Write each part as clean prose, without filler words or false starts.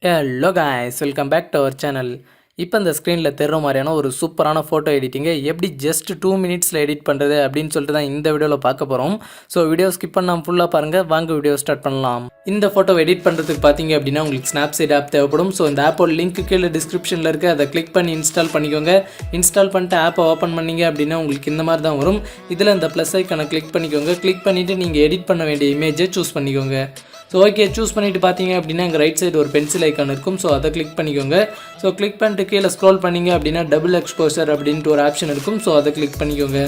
Hello guys, welcome back to our channel. இப்போ இந்த ஸ்க்ரீனில் தெரிகிற மாதிரியான ஒரு சூப்பரான ஃபோட்டோ எடிட்டிங்கை எப்படி ஜஸ்ட் 2 மினிட்ஸில் எடிட் பண்ணுறது அப்படின்னு சொல்லிட்டு தான் இந்த வீடியோவில் பார்க்க போகிறோம். ஸோ வீடியோ ஸ்கிப் பண்ணாமல் ஃபுல்லாக பாருங்கள். வாங்க வீடியோ ஸ்டார்ட் பண்ணலாம். இந்த ஃபோட்டோ எடிட் பண்ணுறதுக்கு பார்த்தீங்க அப்படின்னா உங்களுக்கு Snapseed ஆப் தேவைப்படும். ஸோ இந்த ஆப்போட லிங்க் கீழே டிஸ்கிரிப்ஷனில் இருக்குது. அதை கிளிக் பண்ணி இன்ஸ்டால் பண்ணிக்கோங்க. இன்ஸ்டால் பண்ணிட்டு ஆப்பை ஓப்பன் பண்ணிங்க அப்படின்னா உங்களுக்கு இந்த மாதிரி தான் வரும். இதில் இந்த ப்ளஸ் ஐக்கானை கிளிக் பண்ணிக்கோங்க. கிளிக் பண்ணிவிட்டு நீங்கள் எடிட் பண்ண வேண்டிய இமேஜை சூஸ் பண்ணிக்கோங்க. ஸோ ஓகே, சூஸ் பண்ணிவிட்டு பார்த்தீங்க அப்படின்னா இங்கே ரைட் சைடு ஒரு பென்சில் ஐக்கான் இருக்கும். ஸோ அதை கிளிக் பண்ணிக்கோங்க. ஸோ கிளிக் பண்ணிட்டு கீழே ஸ்க்ரோல் பண்ணிங்க அப்படின்னா டபுள் எக்ஸ்போசர் அப்படின்ட்டு ஒரு ஆப்ஷன் இருக்கும். ஸோ அதை கிளிக் பண்ணிக்கோங்க.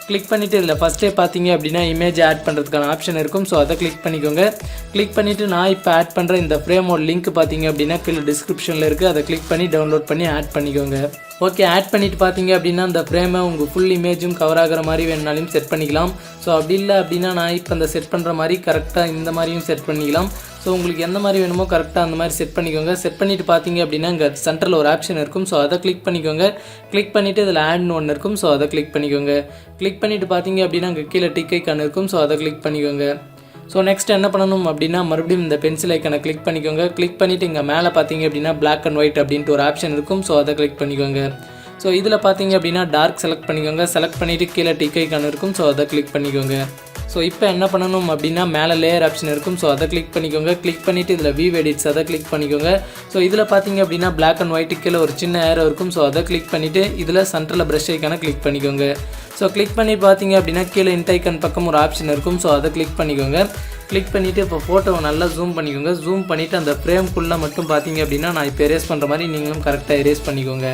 கிளிக் பண்ணிவிட்டு இதில் ஃபஸ்ட்டே பார்த்தீங்க அப்படின்னா இமேஜ் ஆட் பண்ணுறதுக்கான ஆப்ஷன் இருக்கும். ஸோ அதை கிளிக் பண்ணிக்கோங்க. கிளிக் பண்ணிவிட்டு நான் இப்போ ஆட் பண்ணுற இந்த ஃப்ரேமோட லிங்க் பார்த்தீங்க அப்படின்னா கீழே டிஸ்கிரிப்ஷனில் இருக்குது. அதை கிளிக் பண்ணி டவுன்லோட் பண்ணி ஆட் பண்ணிக்கோங்க. ஓகே, ஆட் பண்ணிவிட்டு பார்த்தீங்க அப்படின்னா அந்த ஃப்ரேமை உங்கள் ஃபுல் இமேஜும் கவர் ஆகிற மாதிரி வேணுனாலும் செட் பண்ணிக்கலாம். ஸோ அப்படி இல்லை அப்படின்னா நான் இப்போ அந்த செட் பண்ணுற மாதிரி கரெக்டாக இந்த மாதிரியும் செட் பண்ணிக்கலாம். ஸோ உங்களுக்கு எந்த மாதிரி வேணுமோ கரெக்டாக அந்த மாதிரி செட் பண்ணிக்கோங்க. செட் பண்ணிவிட்டு பார்த்தீங்க அப்படின்னா இங்கே சென்டரில் ஒரு ஆப்ஷன் இருக்கும். ஸோ அதை கிளிக் பண்ணிக்கோங்க. கிளிக் பண்ணிவிட்டு இதில் ஆட்னு ஒன்று இருக்கும். ஸோ அதை கிளிக் பண்ணிக்கோங்க. கிளிக் பண்ணிவிட்டு பார்த்தீங்க அப்படின்னா அங்கே கீழே டிக் ஐக்கான் இருக்கும். ஸோ அதை கிளிக் பண்ணிக்கோங்க. ஸோ நெக்ஸ்ட் என்ன பண்ணணும் அப்படின்னா மறுபடியும் இந்த பென்சில் ஐக்கானை கிளிக் பண்ணிக்கோங்க. கிளிக் பண்ணிவிட்டு இங்கே மேலே பார்த்தீங்க அப்படின்னா பிளாக் அண்ட் ஒயிட் அப்படின்ட்டு ஒரு ஆப்ஷன் இருக்கும். ஸோ அதை கிளிக் பண்ணிக்கோங்க. ஸோ இதில் பார்த்தீங்க அப்படின்னா டார்க் செலக்ட் பண்ணிக்கோங்க. செலக்ட் பண்ணிவிட்டு கீழே டிக் ஐக்கான் இருக்கும். ஸோ அதை கிளிக் பண்ணிக்கோங்க. ஸோ இப்போ என்ன பண்ணணும் அப்படின்னா மேலே லேயர் ஆப்ஷன் இருக்கும். ஸோ அதை கிளிக் பண்ணிக்கோங்க. கிளிக் பண்ணிவிட்டு இதில் வியூ எடிட்ஸ் அதை கிளிக் பண்ணிக்கோங்க. ஸோ இதில் பார்த்தீங்க அப்படின்னா பிளாக் அண்ட் ஒயிட்டு கீழே ஒரு சின்ன ஏரோ இருக்கும். ஸோ அதை கிளிக் பண்ணிவிட்டு இதில் சென்டரில் ப்ரஷ் ஐக்கானை கிளிக் பண்ணிக்கோங்க. ஸோ கிளிக் பண்ணி பார்த்தீங்க அப்படின்னா கீழே இன்ட் ஐக்கான் பக்கம் ஒரு ஆப்ஷன் இருக்கும். ஸோ அதை கிளிக் பண்ணிக்கோங்க. கிளிக் பண்ணிவிட்டு இப்போ ஃபோட்டோவை நல்லா ஜூம் பண்ணிக்கோங்க. ஜூம் பண்ணிவிட்டு அந்த ஃப்ரேம்குள்ளே மட்டும் பார்த்தீங்க அப்படின்னா நான் இப்போ எரேஸ் பண்ணுற மாதிரி நீங்களும் கரெக்டாக எரேஸ் பண்ணிக்கோங்க.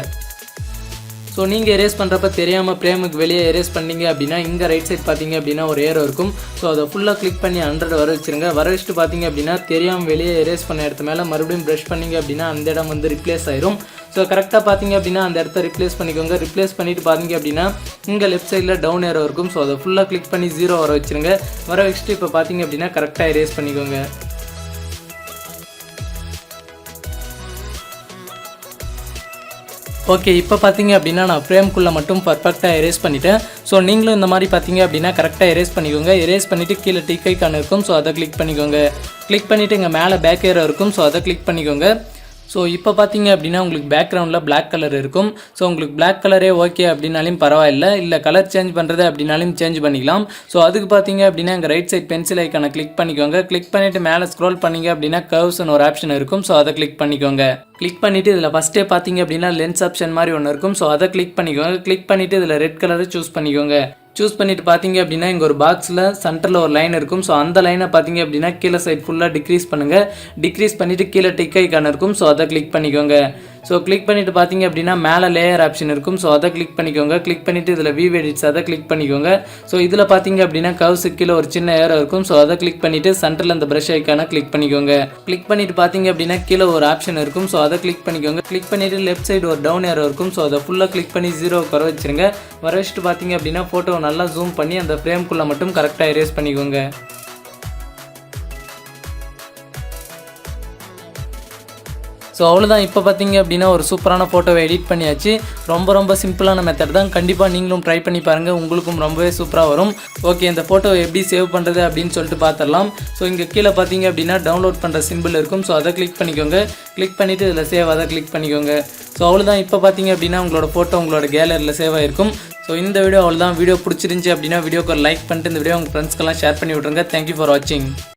ஸோ நீங்கள் எரேஸ் பண்ணுறப்ப தெரியாமல் ஃப்ரேமுக்கு வெளியே எரேஸ் பண்ணிங்க அப்படின்னா இங்கே ரைட் சைட் பார்த்தீங்க அப்படின்னா ஒரு ஏரோ இருக்கும். ஸோ அதை ஃபுல்லாக கிளிக் பண்ணி 100 வர வச்சுருங்க. வர வச்சுட்டு பார்த்தீங்க அப்படின்னா தெரியாமல் வெளியே எரேஸ் பண்ண இடத்து மேலே மறுபடியும் ப்ரஷ் பண்ணிங்க அப்படின்னா அந்த இடம் வந்து ரிப்ளேஸ் ஆயிரும். ஸோ கரெக்டாக பார்த்தீங்க அப்படின்னா அந்த இடத்த ரிப்ளேஸ் பண்ணிக்கோங்க. ரிப்ளேஸ் பண்ணிவிட்டு பார்த்தீங்க அப்படின்னா இங்கே லெஃப்ட் சைடில் டவுன் ஏரோ இருக்கும். ஸோ அதை ஃபுல்லாக கிளிக் பண்ணி 0 வர வச்சுருங்க. வர வச்சுட்டு இப்போ பார்த்தீங்க அப்படின்னா கரெக்டாக எரேஸ் பண்ணிக்கோங்க. ஓகே, இப்போ பார்த்தீங்க அப்படின்னா நான் ஃப்ரேம்குள்ளே மட்டும் பர்ஃபெக்டாக எரேஸ் பண்ணிவிட்டேன். ஸோ நீங்களும் இந்த மாதிரி பார்த்தீங்க அப்படின்னா கரெக்டாக எரேஸ் பண்ணிக்கோங்க. எரேஸ் பண்ணிவிட்டு கீழே டிக் ஐக்கான் இருக்கும். ஸோ அதை கிளிக் பண்ணிக்கோங்க. கிளிக் பண்ணிவிட்டு இங்கே மேலே பேக் ஏரோ இருக்கும். ஸோ அதை கிளிக் பண்ணிக்கோங்க. ஸோ இப்போ பார்த்தீங்க அப்படின்னா உங்களுக்கு பேக்ரவுண்டில் பிளாக் கலர் இருக்கும். ஸோ உங்களுக்கு பிளாக் கலரே ஓகே அப்படின்னாலும் பரவாயில்ல, இல்லை கலர் சேஞ்ச் பண்ணுறது அப்படின்னாலும் சேஞ்ச் பண்ணிக்கலாம். ஸோ அதுக்கு பார்த்தீங்க அப்படின்னா இங்கே ரைட் சைட் பென்சில் ஐக்கானை கிளிக் பண்ணிக்கோங்க. கிளிக் பண்ணிவிட்டு மேலே ஸ்க்ரோல் பண்ணிங்க அப்படின்னா கர்வ்ஸ்னு ஒரு ஆப்ஷன் இருக்கும். ஸோ அதை கிளிக் பண்ணிக்கோங்க. கிளிக் பண்ணிவிட்டு இதில் ஃபஸ்ட்டே பார்த்தீங்க அப்படின்னா லென்ஸ் ஆப்ஷன் மாதிரி ஒன்று இருக்கும். ஸோ அதை கிளிக் பண்ணிக்கோங்க. கிளிக் பண்ணிவிட்டு இதில் ரெட் கலரை சூஸ் பண்ணிக்கோங்க. சூஸ் பண்ணிவிட்டு பார்த்தீங்க அப்படின்னா இங்கே ஒரு பாக்ஸில் சென்டரில் ஒரு லைன் இருக்கும். ஸோ அந்த லைனை பார்த்தீங்க அப்படின்னா கீழே சைட் ஃபுல்லாக டிக்ரீஸ் பண்ணுங்கள். டிக்ரீஸ் பண்ணிவிட்டு கீழே டிக் ஐக்கான் இருக்கும். ஸோ அதை கிளிக் பண்ணிக்கோங்க. ஸோ கிளிக் பண்ணிவிட்டு பார்த்தீங்க அப்படின்னா மேலே லேயர் ஆப்ஷன் இருக்கும். ஸோ அதை கிளிக் பண்ணிக்கோங்க. கிளிக் பண்ணிவிட்டு இதில் வியூ எடிட்ஸ் அதை கிளிக் பண்ணிக்கோங்க. ஸோ இதில் பார்த்தீங்க அப்படின்னா கர்வ்ஸுக்கு கீழே ஒரு சின்ன ஏரோ இருக்கும். ஸோ அதை கிளிக் பண்ணிவிட்டு சென்டரில் அந்த ப்ரஷ் ஐக்கானை கிளிக் பண்ணிக்கோங்க. கிளிக் பண்ணிவிட்டு பார்த்தீங்க அப்படின்னா கீழே ஒரு ஆப்ஷன் இருக்கும். ஸோ அதை கிளிக் பண்ணிக்கோங்க. கிளிக் பண்ணிவிட்டு லெஃப்ட் சைடு ஒரு டவுன் ஏரோ இருக்கும். ஸோ அதை ஃபுல்லாக கிளிக் பண்ணி 0 வர வச்சுருங்க. வர வச்சுட்டு பார்த்தீங்க அப்படின்னா ஃபோட்டோவை நல்லா ஜூம் பண்ணி அந்த ஃப்ரேம்குள்ளே மட்டும் கரெக்டாக எரேஸ் பண்ணிக்கோங்க. ஸோ அவ்வளோதான். இப்போ பார்த்தீங்க அப்படின்னா ஒரு சூப்பரான ஃபோட்டோவை எடிட் பண்ணியாச்சு. ரொம்ப சிம்பிளான மெத்தட் தான். கண்டிப்பாக நீங்களும் ட்ரை பண்ணி பாருங்கள். உங்களுக்கும் ரொம்பவே சூப்பராக வரும். ஓகே, இந்த ஃபோட்டோவை எப்படி சேவ் பண்ணுறது அப்படின்னு சொல்லிட்டு பார்த்துடலாம். ஸோ இங்கே கீழே பார்த்தீங்க அப்படின்னா டவுன்லோட் பண்ணுற சிம்பிள் இருக்கும். ஸோ அதை கிளிக் பண்ணிக்கோங்க. கிளிக் பண்ணிவிட்டு இதில் சேவ் அதை கிளிக் பண்ணிக்கோங்க. ஸோ அவ்வளோதான். இப்போ பார்த்தீங்க அப்படின்னா உங்களோட ஃபோட்டோ உங்களோட கேலரியில் சேவ் ஆகிருக்கும். ஸோ இந்த வீடியோ அவ்வளோதான். வீடியோ பிடிச்சிருந்துச்சி அப்படின்னா வீடியோக்கு லைக் பண்ணிட்டு இந்த வீடியோ உங்கள் ஃப்ரெண்ட்ஸ்க்கெல்லாம் ஷேர் பண்ணி விட்ருங்க. தேங்க்யூ ஃபார் வாட்சிங்.